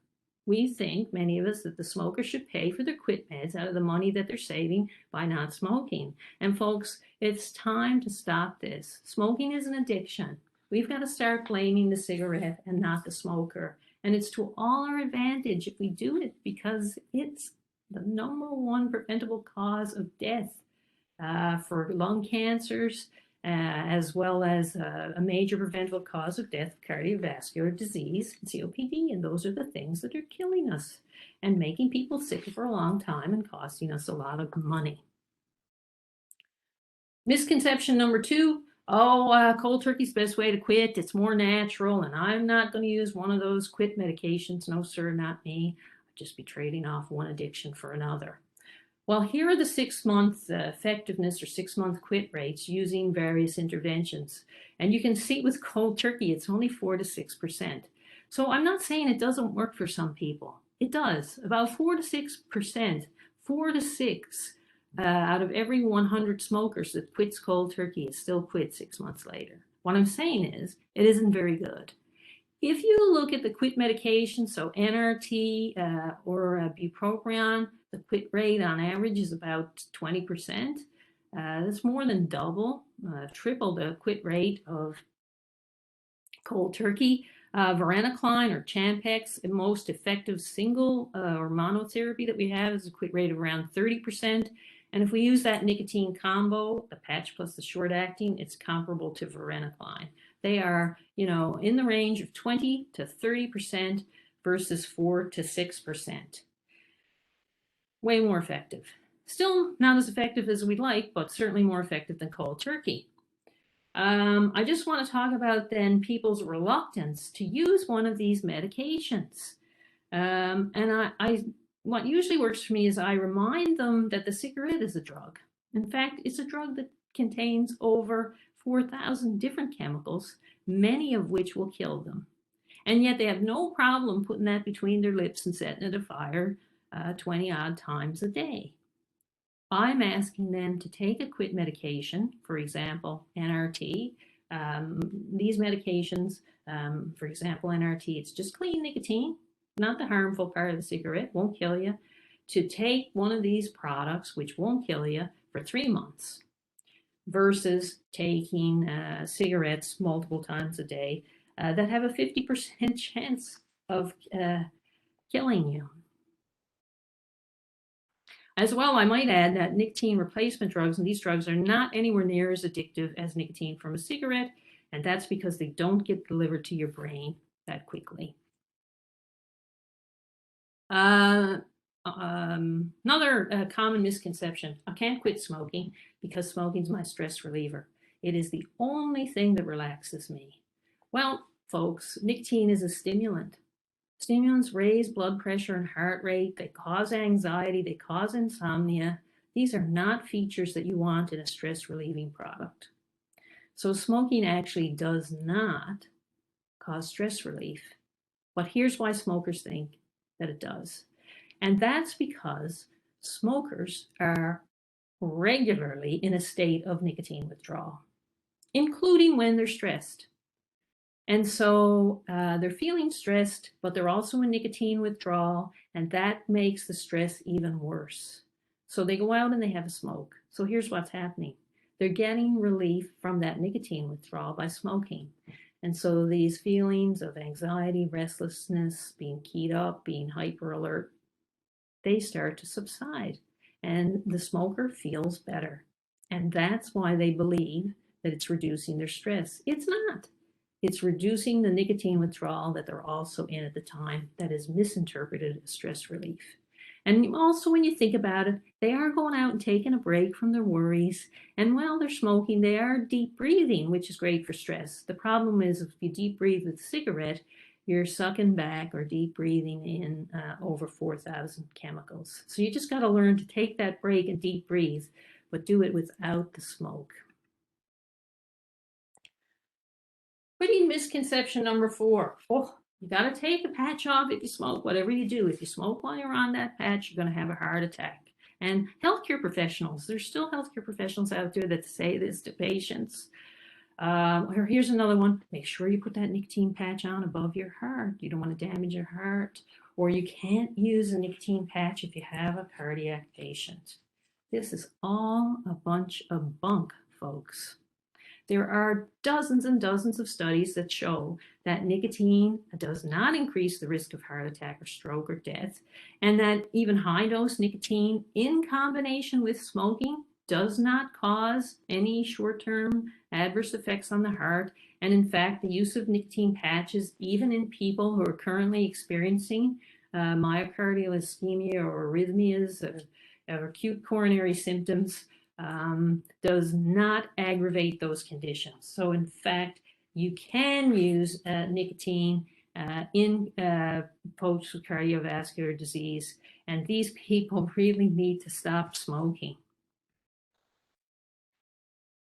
We think, many of us, that the smoker should pay for their quit meds out of the money that they're saving by not smoking. And folks, it's time to stop this. Smoking is an addiction. We've got to start blaming the cigarette and not the smoker. And it's to all our advantage if we do it, because it's the #1 preventable cause of death for lung cancers, as well as a major preventable cause of death, cardiovascular disease, COPD, and those are the things that are killing us and making people sick for a long time and costing us a lot of money. Misconception number 2, cold turkey's the best way to quit. It's more natural, and I'm not going to use one of those quit medications. No, sir, not me. I'd just be trading off one addiction for another. Well, here are the 6-month effectiveness or 6-month quit rates using various interventions. And you can see with cold turkey, it's only 4 to 6%. So I'm not saying it doesn't work for some people. It does. About 4 to 6%, 4 to 6 out of every 100 smokers that quits cold turkey is still quit 6 months later. What I'm saying is, it isn't very good. If you look at the quit medication, so NRT or bupropion, the quit rate on average is about 20%. That's more than double, triple the quit rate of cold turkey. Varenicline or Champix, the most effective single or monotherapy that we have, is a quit rate of around 30%. And if we use that nicotine combo, the patch plus the short acting, it's comparable to varenicline. They are, in the range of 20 to 30% versus 4 to 6%. Way more effective. Still not as effective as we'd like, but certainly more effective than cold turkey. I just want to talk about then people's reluctance to use one of these medications. What usually works for me is I remind them that the cigarette is a drug. In fact, it's a drug that contains over 4,000 different chemicals, many of which will kill them. And yet they have no problem putting that between their lips and setting it afire 20 odd times a day. I'm asking them to take a quit medication, for example, NRT. These medications, for example, NRT, it's just clean nicotine, not the harmful part of the cigarette, won't kill you, to take one of these products, which won't kill you, for 3 months versus taking cigarettes multiple times a day that have a 50% chance of killing you. As well, I might add that nicotine replacement drugs, and these drugs are not anywhere near as addictive as nicotine from a cigarette, and that's because they don't get delivered to your brain that quickly. Another common misconception: I can't quit smoking because smoking's my stress reliever. It is the only thing that relaxes me. Well, folks, nicotine is a stimulant. Stimulants raise blood pressure and heart rate. They cause anxiety. They cause insomnia. These are not features that you want in a stress relieving product. So smoking actually does not cause stress relief. But here's why smokers think that it does. And that's because smokers are regularly in a state of nicotine withdrawal, including when they're stressed. And so they're feeling stressed, but they're also in nicotine withdrawal, and that makes the stress even worse. So they go out and they have a smoke. So here's what's happening. They're getting relief from that nicotine withdrawal by smoking. And so these feelings of anxiety, restlessness, being keyed up, being hyper alert, they start to subside, and the smoker feels better. And that's why they believe that it's reducing their stress. It's not. It's reducing the nicotine withdrawal that they're also in at the time that is misinterpreted as stress relief. And also, when you think about it, they are going out and taking a break from their worries. And while they're smoking, they are deep breathing, which is great for stress. The problem is if you deep breathe with a cigarette, you're sucking back or deep breathing in over 4,000 chemicals. So you just got to learn to take that break and deep breathe, but do it without the smoke. Quitting misconception number 4. Oh, you got to take a patch off if you smoke, whatever you do. If you smoke while you're on that patch, you're going to have a heart attack. And healthcare professionals, there's still healthcare professionals out there that say this to patients. Or here's another one. Make sure you put that nicotine patch on above your heart. You don't want to damage your heart. Or you can't use a nicotine patch if you have a cardiac patient. This is all a bunch of bunk, folks. There are dozens and dozens of studies that show that nicotine does not increase the risk of heart attack or stroke or death, and that even high-dose nicotine in combination with smoking does not cause any short-term adverse effects on the heart. And in fact, the use of nicotine patches, even in people who are currently experiencing myocardial ischemia or arrhythmias or acute coronary symptoms, does not aggravate those conditions. So in fact, you can use nicotine in folks with cardiovascular disease, and these people really need to stop smoking.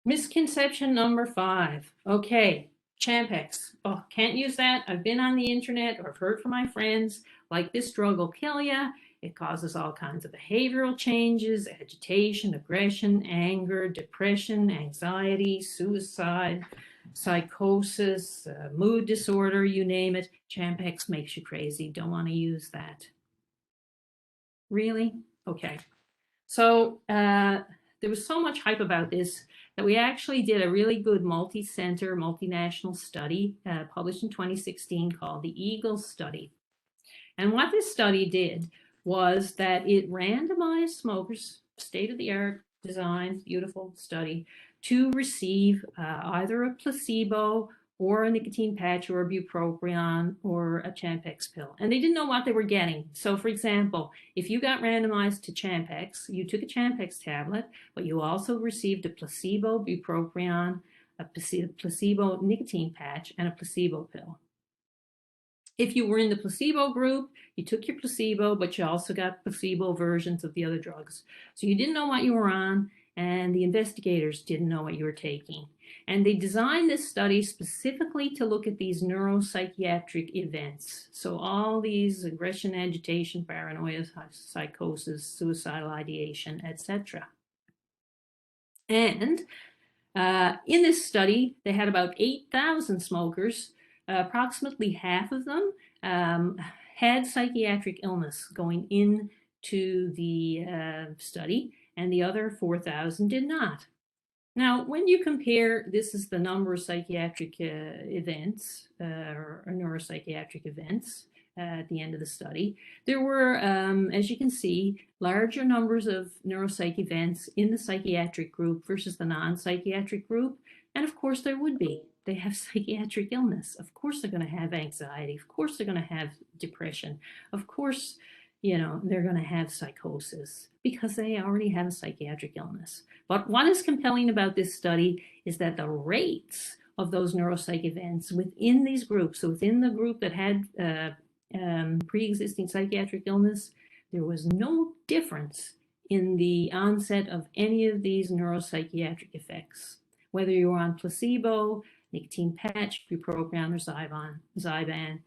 Misconception number 5. Okay, Champex. Oh, can't use that. I've been on the internet or I've heard from my friends, like this drug will kill you. It causes all kinds of behavioral changes, agitation, aggression, anger, depression, anxiety, suicide, psychosis, mood disorder, you name it. Champex makes you crazy. Don't want to use that. Really? Okay. So there was so much hype about this that we actually did a really good multi-center, multinational study published in 2016 called the Eagle Study. And what this study did was that it randomized smokers, state-of-the-art design, beautiful study, to receive either a placebo or a nicotine patch or a bupropion or a Champex pill. And they didn't know what they were getting. So for example, if you got randomized to Champex, you took a Champex tablet, but you also received a placebo bupropion, a placebo nicotine patch, and a placebo pill. If you were in the placebo group, you took your placebo, but you also got placebo versions of the other drugs. So you didn't know what you were on, and the investigators didn't know what you were taking. And they designed this study specifically to look at these neuropsychiatric events. So all these aggression, agitation, paranoia, psychosis, suicidal ideation, etc. And in this study, they had about 8,000 smokers. Approximately half of them had psychiatric illness going into the study, and the other 4,000 did not. Now, when you compare, this is the number of psychiatric events or neuropsychiatric events at the end of the study. There were, as you can see, larger numbers of neuropsych events in the psychiatric group versus the non-psychiatric group. And of course there would be. They have psychiatric illness. Of course they're going to have anxiety. Of course they're going to have depression. Of course, you know, they're going to have psychosis because they already have a psychiatric illness. But what is compelling about this study is that the rates of those neuropsych events within these groups, so within the group that had pre-existing psychiatric illness, there was no difference in the onset of any of these neuropsychiatric effects. Whether you were on placebo, nicotine patch, bupropion, or Zyban,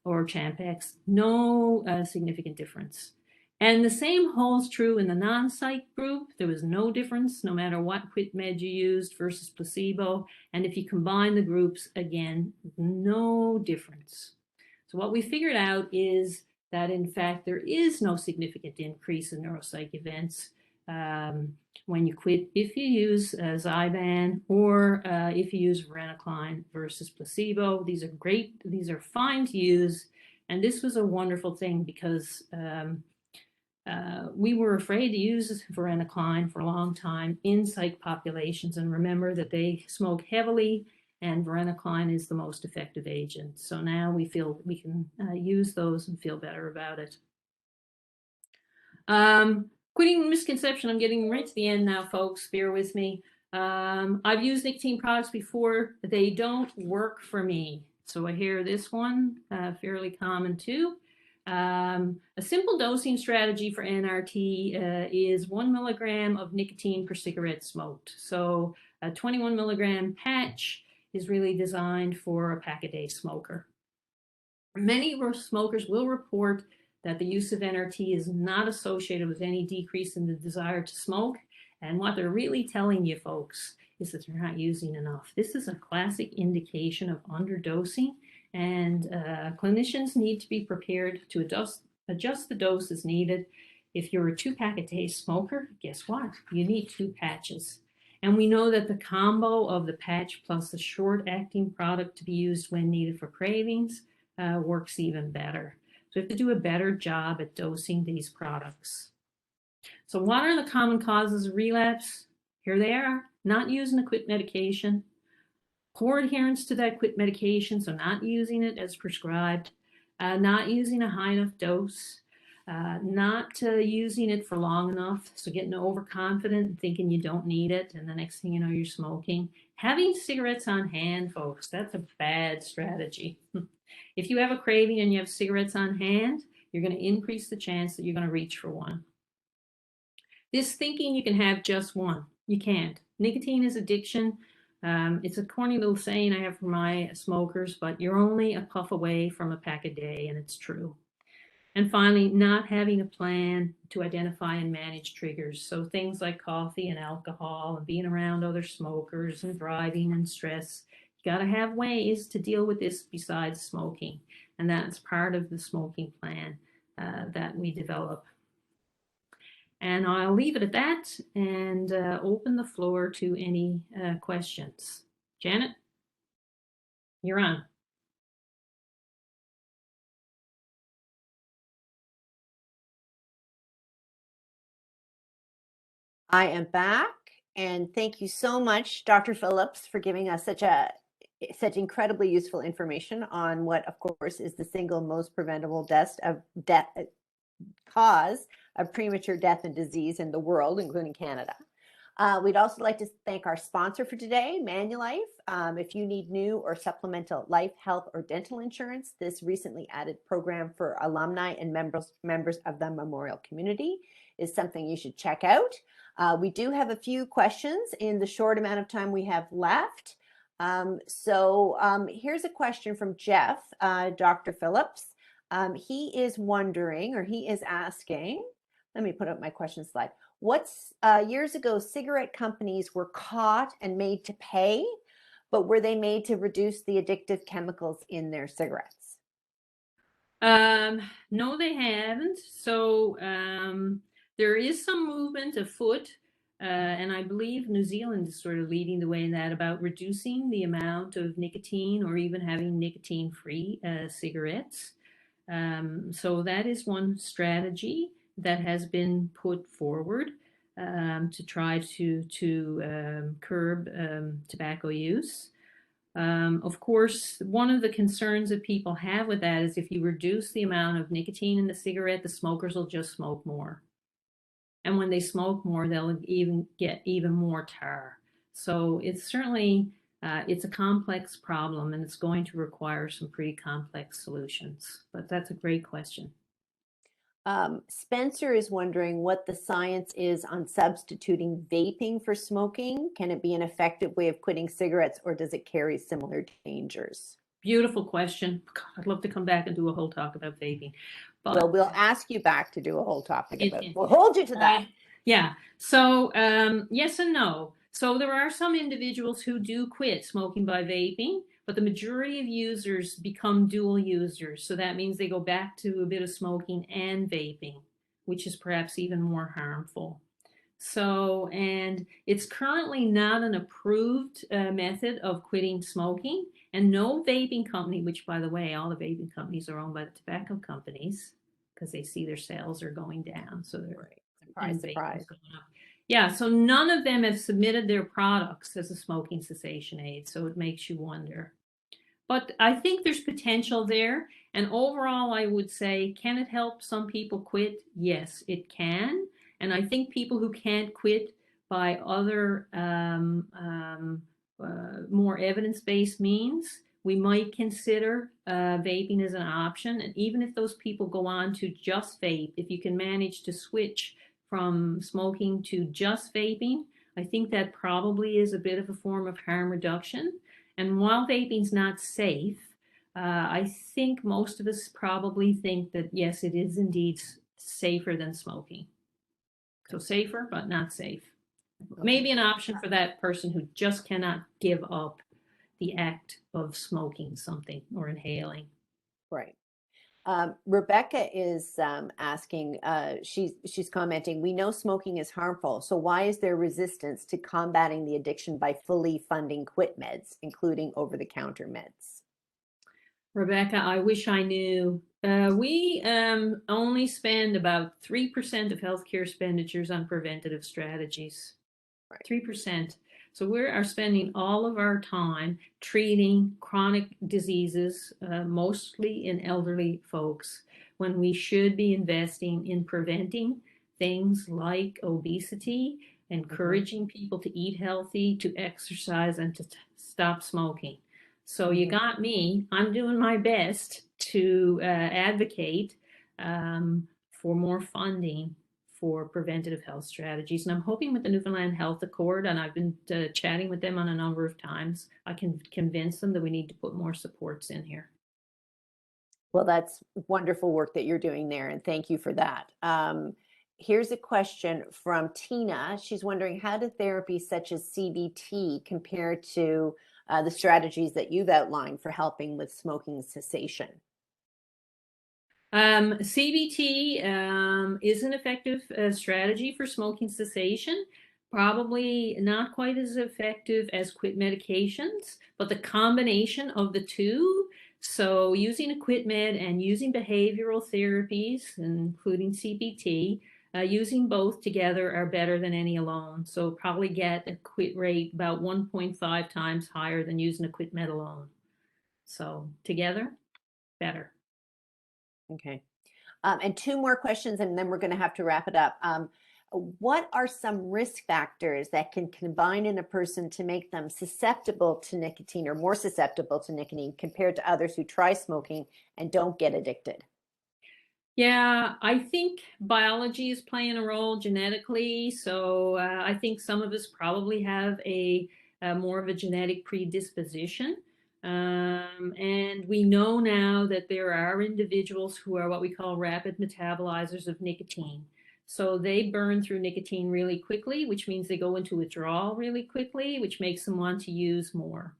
or Champex, no significant difference. And the same holds true in the non-psych group. There was no difference no matter what quit med you used versus placebo. And if you combine the groups, again, no difference. So what we figured out is that in fact there is no significant increase in neuropsych events when you quit if you use Zyban or if you use varenicline versus placebo. These are great, these are fine to use, and this was a wonderful thing because we were afraid to use varenicline for a long time in psych populations, and remember that they smoke heavily and varenicline is the most effective agent. So now we feel we can use those and feel better about it. Quitting misconception, I'm getting right to the end now, folks, bear with me. I've used nicotine products before. They don't work for me. So I hear this one, fairly common too. A simple dosing strategy for NRT is 1 milligram of nicotine per cigarette smoked. So a 21 milligram patch is really designed for a pack-a-day smoker. Many smokers will report that the use of NRT is not associated with any decrease in the desire to smoke. And what they're really telling you, folks, is that they're not using enough. This is a classic indication of underdosing, and clinicians need to be prepared to adjust the dose as needed. If you're a 2-pack-a-day smoker, guess what? You need 2 patches. And we know that the combo of the patch plus a short-acting product to be used when needed for cravings works even better. So we have to do a better job at dosing these products. So what are the common causes of relapse? Here they are: not using a quit medication, poor adherence to that quit medication, so not using it as prescribed, not using a high enough dose, not using it for long enough, so getting overconfident and thinking you don't need it, and the next thing you know, you're smoking. Having cigarettes on hand, folks, that's a bad strategy. If you have a craving and you have cigarettes on hand, you're going to increase the chance that you're going to reach for one. This thinking you can have just one. You can't. Nicotine is addiction. It's a corny little saying I have for my smokers, but you're only a puff away from a pack a day, and it's true. And finally, not having a plan to identify and manage triggers. So things like coffee and alcohol and being around other smokers and driving and stress. You got to have ways to deal with this besides smoking. And that's part of the smoking plan that we develop. And I'll leave it at that and open the floor to any questions. Janet, you're on. I am back, and thank you so much, Dr. Phillips, for giving us such incredibly useful information on what, of course, is the single most preventable cause of premature death and disease in the world, including Canada. We'd also like to thank our sponsor for today, MUNalum. If you need new or supplemental life, health, or dental insurance, this recently added program for alumni and members of the memorial community is something you should check out. We do have a few questions in the short amount of time we have left. Here's a question from Jeff, Dr. Phillips. He is wondering, or he is asking, let me put up my question slide. Years ago, cigarette companies were caught and made to pay, but were they made to reduce the addictive chemicals in their cigarettes? No, they haven't. So there is some movement afoot, and I believe New Zealand is sort of leading the way in that, about reducing the amount of nicotine or even having nicotine-free cigarettes. So that is one strategy that has been put forward to try to curb tobacco use. Of course, one of the concerns that people have with that is if you reduce the amount of nicotine in the cigarette, the smokers will just smoke more. And when they smoke more, they'll even get even more tar. So it's certainly, it's a complex problem, and it's going to require some pretty complex solutions. But that's a great question. Spencer is wondering what the science is on substituting vaping for smoking. Can it be an effective way of quitting cigarettes, or does it carry similar dangers? Beautiful question. God, I'd love to come back and do a whole talk about vaping. But well, we'll ask you back to do a whole topic about it. We'll hold you to that. Yeah. So yes and no. So there are some individuals who do quit smoking by vaping, but the majority of users become dual users. So that means they go back to a bit of smoking and vaping, which is perhaps even more harmful. So, and it's currently not an approved method of quitting smoking, and no vaping company, which by the way, all the vaping companies are owned by the tobacco companies because they see their sales are going down. So they're right. Surprise. going up. Yeah, so none of them have submitted their products as a smoking cessation aid. So it makes you wonder. But I think there's potential there. And overall, I would say, can it help some people quit? Yes, it can. And I think people who can't quit by other more evidence-based means we might consider vaping as an option. And even if those people go on to just vape, if you can manage to switch from smoking to just vaping, I think that probably is a bit of a form of harm reduction. And while vaping's not safe, I think most of us probably think that yes, it is indeed safer than smoking. So safer, but not safe. Okay. Maybe an option for that person who just cannot give up the act of smoking something or inhaling. Right. Rebecca is asking, she's commenting, we know smoking is harmful, so why is there resistance to combating the addiction by fully funding quit meds, including over-the-counter meds? Rebecca, I wish I knew. We only spend about 3% of healthcare expenditures on preventative strategies. Right. 3%. So we are spending all of our time treating chronic diseases, mostly in elderly folks, when we should be investing in preventing things like obesity, encouraging people to eat healthy, to exercise, and to stop smoking. So you got me. I'm doing my best to advocate for more funding for preventative health strategies. And I'm hoping with the Newfoundland Health Accord, and I've been chatting with them on a number of times, I can convince them that we need to put more supports in here. Well, that's wonderful work that you're doing there, and thank you for that. Here's a question from Tina. She's wondering, how do therapies such as CBT compare to the strategies that you've outlined for helping with smoking cessation? CBT is an effective strategy for smoking cessation. Probably not quite as effective as quit medications, but the combination of the two, so using a quit med and using behavioral therapies, including CBT, using both together are better than any alone. So probably get a quit rate about 1.5 times higher than using a quit med alone. So together, better. Okay. And two more questions, and then we're going to have to wrap it up. What are some risk factors that can combine in a person to make them susceptible to nicotine or more susceptible to nicotine compared to others who try smoking and don't get addicted? Yeah, I think biology is playing a role genetically. So I think some of us probably have a more of a genetic predisposition. And we know now that there are individuals who are what we call rapid metabolizers of nicotine. So they burn through nicotine really quickly, which means they go into withdrawal really quickly, which makes them want to use more.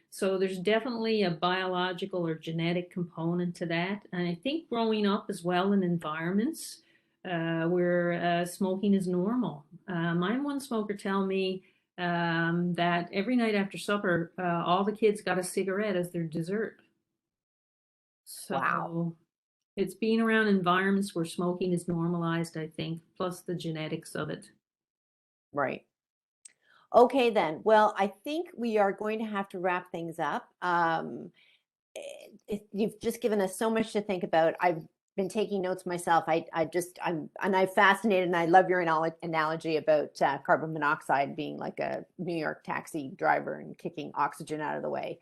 So there's definitely a biological or genetic component to that. And I think growing up as well in environments where smoking is normal. I had one smoker tell me that every night after supper, all the kids got a cigarette as their dessert. Wow. So it's being around environments where smoking is normalized, I think, plus the genetics of it. Right. Okay, then. Well, I think we are going to have to wrap things up. You've just given us so much to think about. I've been taking notes myself. I'm fascinated, and I love your analogy about carbon monoxide being like a New York taxi driver and kicking oxygen out of the way.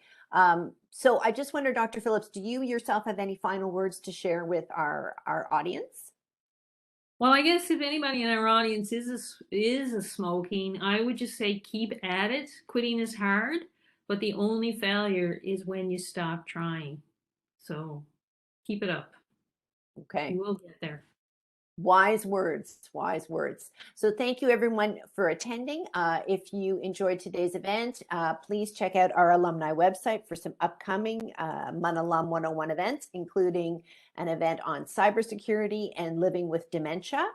So I just wonder, Dr. Phillips, do you yourself have any final words to share with our audience? Well, I guess if anybody in our audience is a smoking, I would just say keep at it. Quitting is hard, but the only failure is when you stop trying. So keep it up. Okay. You will get there. Wise words, wise words. So thank you everyone for attending. If you enjoyed today's event, please check out our alumni website for some upcoming MUNalum 101 events, including an event on cybersecurity and living with dementia.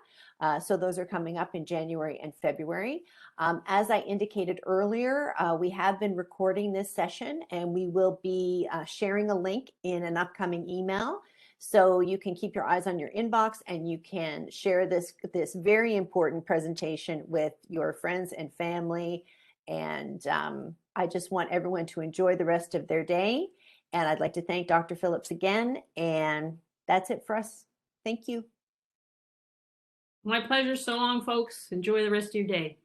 So those are coming up in January and February. As I indicated earlier, we have been recording this session, and we will be sharing a link in an upcoming email. So you can keep your eyes on your inbox, and you can share this very important presentation with your friends and family. And I just want everyone to enjoy the rest of their day. And I'd like to thank Dr. Phillips again. And that's it for us. Thank you. My pleasure. So long, folks. Enjoy the rest of your day.